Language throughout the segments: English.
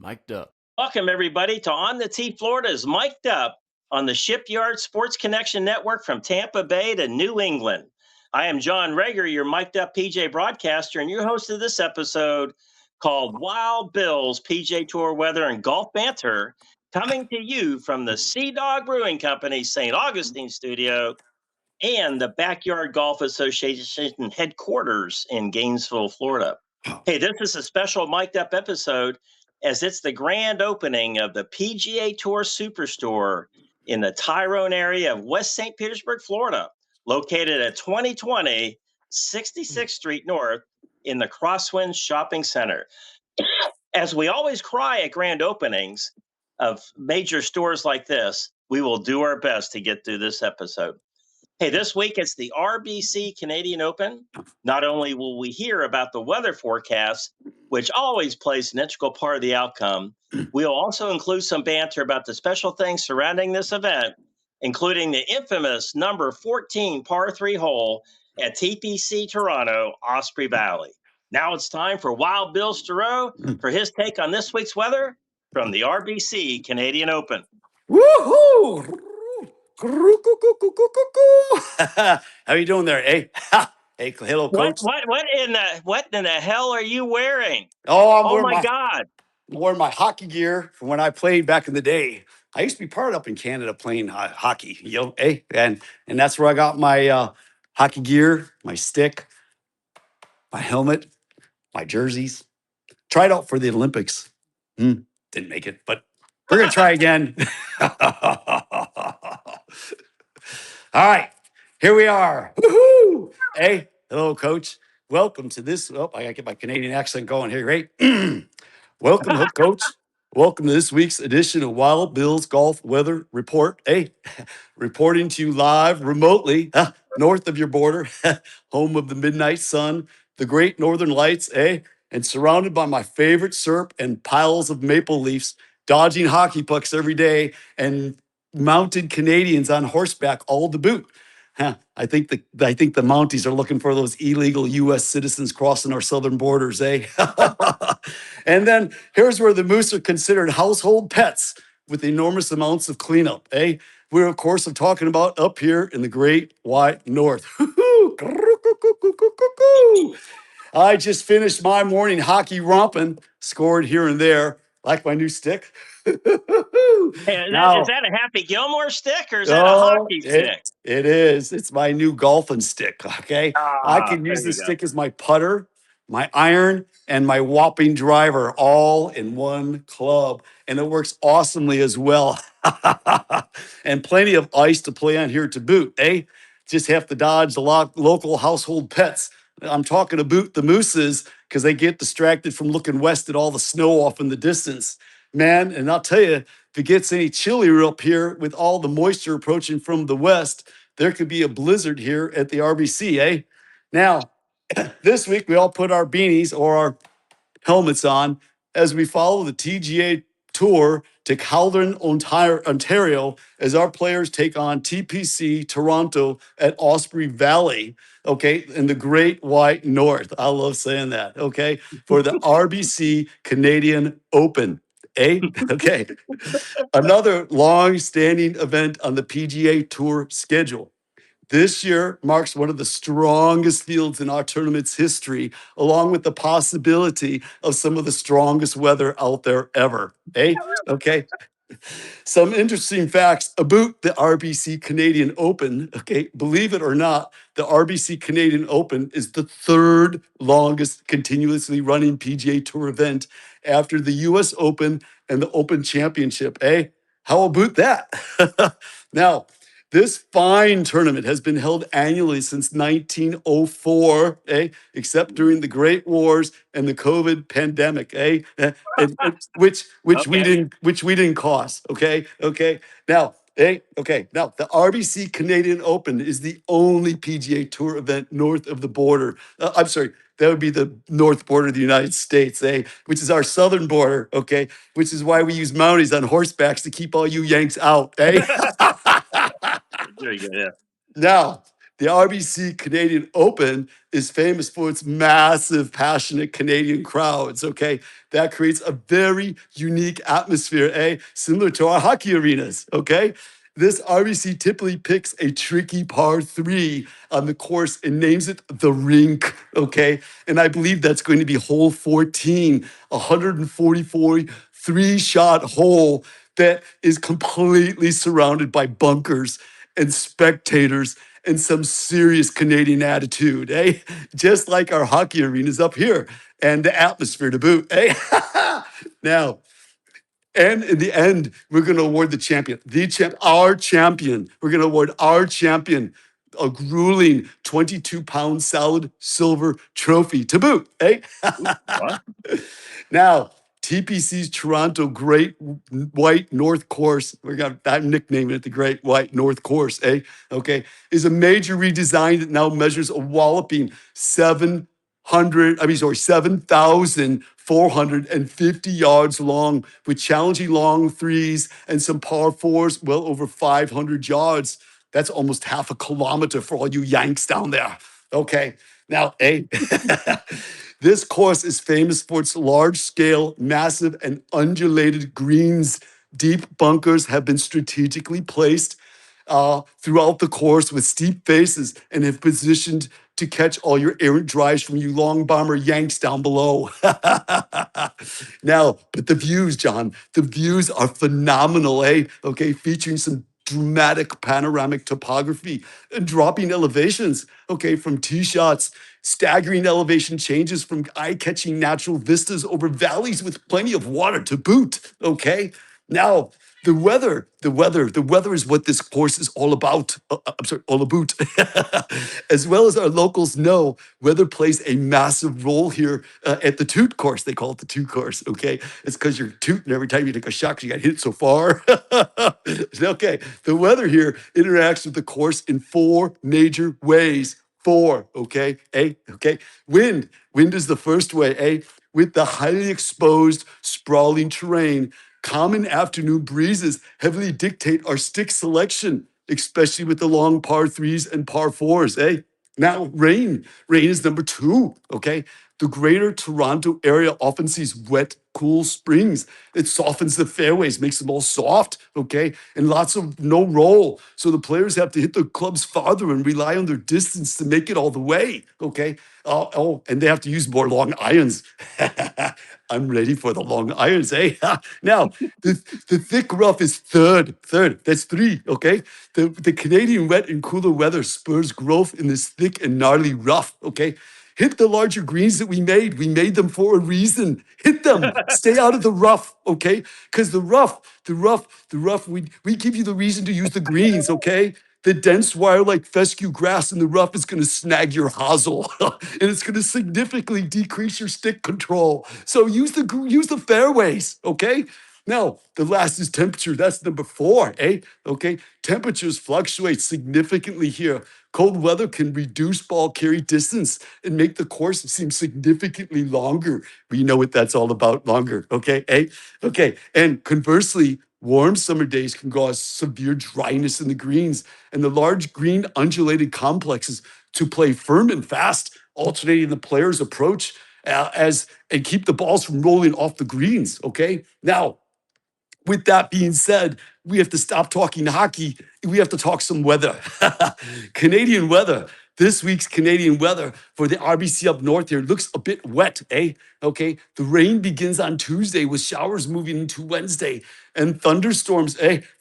Mic'd up. Welcome, everybody, to On the Tee Florida's Mic'd Up on the Shipyard Sports Connection Network from Tampa Bay to New England. I am John Rager, your Mic'd Up PJ broadcaster, and your host of this episode called WildBill's PGA Tour Weather and Golf Banter, coming to you from the Sea Dog Brewing Company St. Augustine studio and the Backyard Golf Association headquarters in Gainesville, Florida. Hey, this is a special Mic'd Up episode as it's the grand opening of the PGA Tour Superstore in the Tyrone area of West St. Petersburg, Florida, located at 2020 66th Street North in the Crosswinds Shopping Center. As we always cry at grand openings of major stores like this, we will do our best to get through this episode. Hey, this week it's the RBC Canadian Open. Not only will we hear about the weather forecast, which always plays an integral part of the outcome, we'll also include some banter about the special things surrounding this event, including the infamous number 14 par 3 hole at TPC Toronto, Osprey Valley. Now it's time for Wild Bill Storoe for his take on this week's weather from the RBC Canadian Open. Woohoo! How you doing there, eh? Hey, hello, coach. What in the hell are you wearing? Oh, God! I'm wearing my hockey gear from when I played back in the day. I used to be part up in Canada playing hockey, eh? And that's where I got my hockey gear, my stick, my helmet, my jerseys. Tried out for the Olympics. Didn't make it, but we're gonna try again. All right, here we are. Woohoo! Hey, hello, coach. Welcome to this. Oh, I gotta get my Canadian accent going here, right? Welcome, coach. Welcome to this week's edition of Wild Bill's Golf Weather Report. Hey, reporting to you live remotely, north of your border, home of the midnight sun, the great northern lights, and surrounded by my favorite syrup and piles of maple leaves, dodging hockey pucks every day, and mounted Canadians on horseback all to boot. I think the Mounties are looking for those illegal U.S. citizens crossing our southern borders, eh? And then here's where the moose are considered household pets with enormous amounts of cleanup, eh? We're, of course, talking about up here in the great white north. I just finished my morning hockey romping, scored here and there, like my new stick. Hey, is that a Happy Gilmore stick or is that a hockey stick? It is. It's my new golfing stick, okay? I can use this stick as my putter, my iron, and my whopping driver all in one club. And it works awesomely as well. And plenty of ice to play on here to boot, eh? Just have to dodge the local household pets. I'm talking about the mooses because they get distracted from looking west at all the snow off in the distance. Man, and I'll tell you, if it gets any chillier up here with all the moisture approaching from the west, there could be a blizzard here at the RBC, eh? Now, this week we all put our beanies or our helmets on as we follow the TGA Tour to Caldron, Ontario, as our players take on TPC Toronto at Osprey Valley, okay, in the Great White North. I love saying that, okay, for the RBC Canadian Open. Okay. Another long-standing event on the PGA Tour schedule. This year marks one of the strongest fields in our tournament's history, along with the possibility of some of the strongest weather out there ever. Okay. Some interesting facts about the RBC Canadian Open. Okay, believe it or not, the RBC Canadian Open is the third longest continuously running PGA Tour event after the US Open and the Open Championship. How about that? Now, this fine tournament has been held annually since 1904, except during the Great Wars and the COVID pandemic, which we didn't cause. Okay. Now, Now, the RBC Canadian Open is the only PGA Tour event north of the border. I'm sorry, that would be the north border of the United States, which is our southern border, okay? Which is why we use Mounties on horsebacks to keep all you Yanks out, Very good, yeah. Now, The RBC Canadian Open is famous for its massive, passionate Canadian crowds, okay? That creates a very unique atmosphere, similar to our hockey arenas, okay? This RBC typically picks a tricky par 3 on the course and names it the RINK, okay? And I believe that's going to be hole 14, 144 three-shot hole that is completely surrounded by bunkers and spectators and some serious Canadian attitude, Just like our hockey arenas up here and the atmosphere to boot, Now, and in the end, we're going to award our champion. We're going to award our champion a grueling 22-pound solid silver trophy to boot, What? Now, TPC's Toronto Great White North Course, I'm nicknaming it the Great White North Course, Okay, is a major redesign that now measures a walloping 7,450 yards long with challenging long threes and some par fours well over 500 yards. That's almost half a kilometer for all you Yanks down there. Okay, now, this course is famous for its large-scale, massive, and undulated greens. Deep bunkers have been strategically placed throughout the course with steep faces and have positioned to catch all your errant drives from you long bomber Yanks down below. Now, but the views, John, the views are phenomenal, Okay, featuring some dramatic panoramic topography and dropping elevations, okay, from tee shots, staggering elevation changes from eye-catching natural vistas over valleys with plenty of water to boot, okay? Now, the weather is what this course is all about. All about. As well as our locals know, weather plays a massive role here at the Toot course. They call it the Toot course, okay? It's because you're tooting every time you take a shot because you got hit so far. Okay, the weather here interacts with the course in 4 major ways. 4, okay? Okay. Wind is the first way, With the highly exposed, sprawling terrain, common afternoon breezes heavily dictate our stick selection, especially with the long par 3s and par 4s, Now, rain is number 2, okay? The greater Toronto area often sees wet, cool springs. It softens the fairways, makes them all soft, okay? And lots of no roll. So the players have to hit their clubs farther and rely on their distance to make it all the way, okay? And they have to use more long irons. I'm ready for the long irons, Now, the thick rough is third. That's 3, okay? The Canadian wet and cooler weather spurs growth in this thick and gnarly rough, okay? Hit the larger greens that we made. We made them for a reason. Hit them. Stay out of the rough, okay? Because the rough, we give you the reason to use the greens, okay? The dense wire-like fescue grass in the rough is going to snag your hosel, and it's going to significantly decrease your stick control. So use the fairways, okay? Now, the last is temperature. That's number 4, Okay? Temperatures fluctuate significantly here. Cold weather can reduce ball carry distance and make the course seem significantly longer. We know what that's all about, longer, okay? Okay, and conversely, warm summer days can cause severe dryness in the greens and the large green undulated complexes to play firm and fast, alternating the player's approach and keep the balls from rolling off the greens, okay? Now, with that being said, we have to stop talking hockey. We have to talk some weather. Canadian weather. This week's Canadian weather for the RBC up north here looks a bit wet, Okay, the rain begins on Tuesday with showers moving into Wednesday and thunderstorms,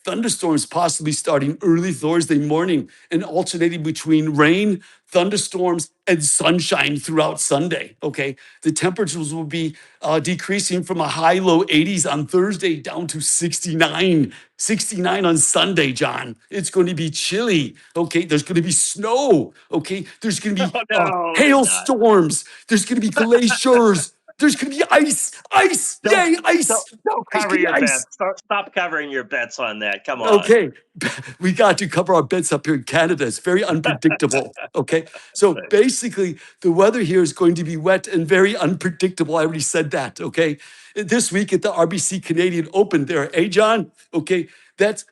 Thunderstorms possibly starting early Thursday morning and alternating between rain, thunderstorms, and sunshine throughout Sunday, okay? The temperatures will be decreasing from a high-low 80s on Thursday down to 69 on Sunday, John. It's going to be chilly, okay? There's going to be snow, okay? There's going to be hailstorms. There's going to be glaciers. There's going to be ice. Yay, ice. Don't cover your bets. Stop covering your bets on that. Come on. Okay. We got to cover our bets up here in Canada. It's very unpredictable, okay? So basically, the weather here is going to be wet and very unpredictable. I already said that, This week at the RBC Canadian Open there, John? Okay, that's,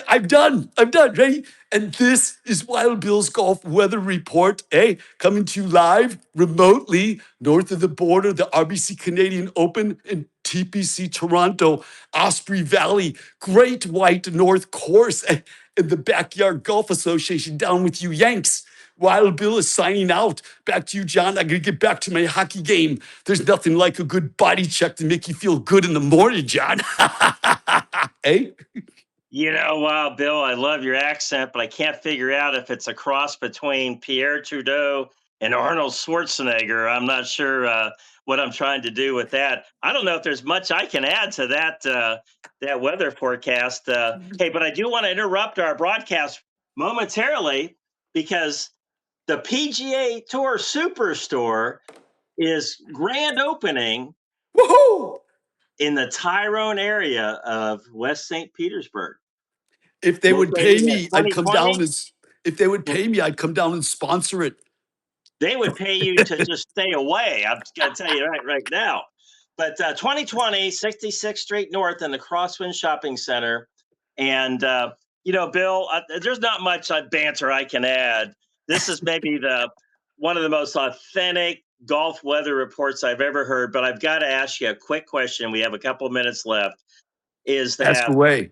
I'm done. Ready? And this is Wild Bill's Golf Weather Report. Hey, coming to you live remotely north of the border, the RBC Canadian Open in TPC Toronto, Osprey Valley, Great White North Course, and the Backyard Golf Association. Down with you, Yanks. Wild Bill is signing out. Back to you, John. I gotta get back to my hockey game. There's nothing like a good body check to make you feel good in the morning, John. Hey? Wow, Bill, I love your accent, but I can't figure out if it's a cross between Pierre Trudeau and Arnold Schwarzenegger. I'm not sure what I'm trying to do with that. I don't know if there's much I can add to that weather forecast. Hey, but I do want to interrupt our broadcast momentarily because the PGA Tour Superstore is grand opening Woohoo! in the Tyrone area of West St. Petersburg. If they would pay Located at me, I'd come down 2020. and if they would pay me, I'd come down and sponsor it. They would pay you to just stay away. I'm going to tell you right now. But 2020, 66th Street North in the Crosswind Shopping Center. And, Bill, there's not much banter I can add. This is maybe one of the most authentic golf weather reports I've ever heard. But I've got to ask you a quick question. We have a couple of minutes left. Is Ask that away.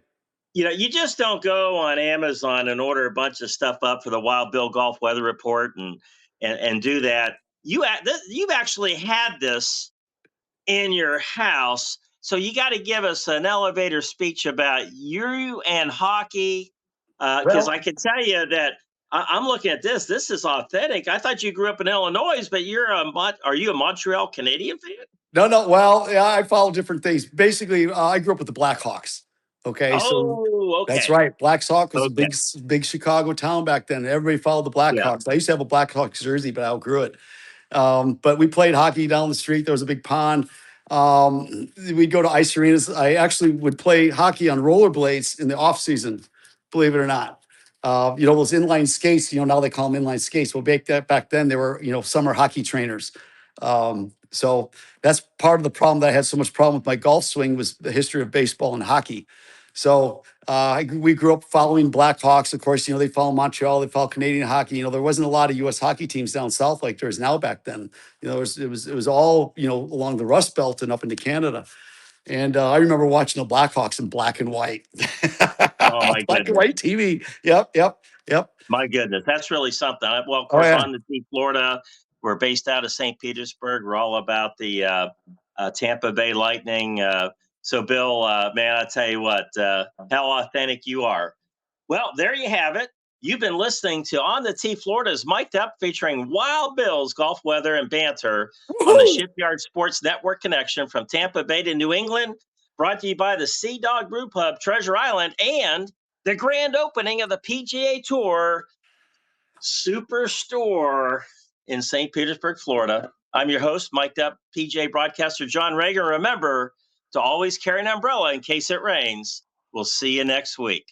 you just don't go on Amazon and order a bunch of stuff up for the Wild Bill Golf Weather Report and do that. You've actually had this in your house, so you got to give us an elevator speech about you and hockey, because I can tell you that I'm looking at this. This is authentic. I thought you grew up in Illinois, but are you a Montreal Canadian fan? No. Well, yeah, I follow different things. Basically, I grew up with the Blackhawks. Okay, so Oh, that's okay. right. Blackhawks was a Okay. big Chicago town back then. Everybody followed the Yeah. Blackhawks. I used to have a Blackhawks jersey, but I outgrew it. But we played hockey down the street. There was a big pond. We'd go to ice arenas. I actually would play hockey on rollerblades in the off season, believe it or not. Those inline skates, now they call them inline skates. Well, back then they were, summer hockey trainers. So that's part of the problem that I had so much problem with my golf swing was the history of baseball and hockey. So we grew up following Blackhawks. Of course, they follow Montreal, they follow Canadian hockey. There wasn't a lot of U.S. hockey teams down south like there is now back then. It was all along the Rust Belt and up into Canada. And I remember watching the Blackhawks in black and white. Oh my Black and goodness. white TV. Yep. My goodness, that's really something. Well, of Oh course, yeah. on the Team Florida, we're based out of St. Petersburg. We're all about the Tampa Bay Lightning. So, Bill, man, I tell you what, how authentic you are. Well, there you have it. You've been listening to On the Tee Florida's Mic'd Up, featuring Wild Bill's golf weather and banter on the Woohoo! Shipyard Sports Network connection from Tampa Bay to New England. Brought to you by the Sea Dog Brew Pub, Treasure Island, and the grand opening of the PGA Tour Superstore in St. Petersburg, Florida. I'm your host, mic'd up PGA broadcaster John Rager. Remember to always carry an umbrella in case it rains. We'll see you next week.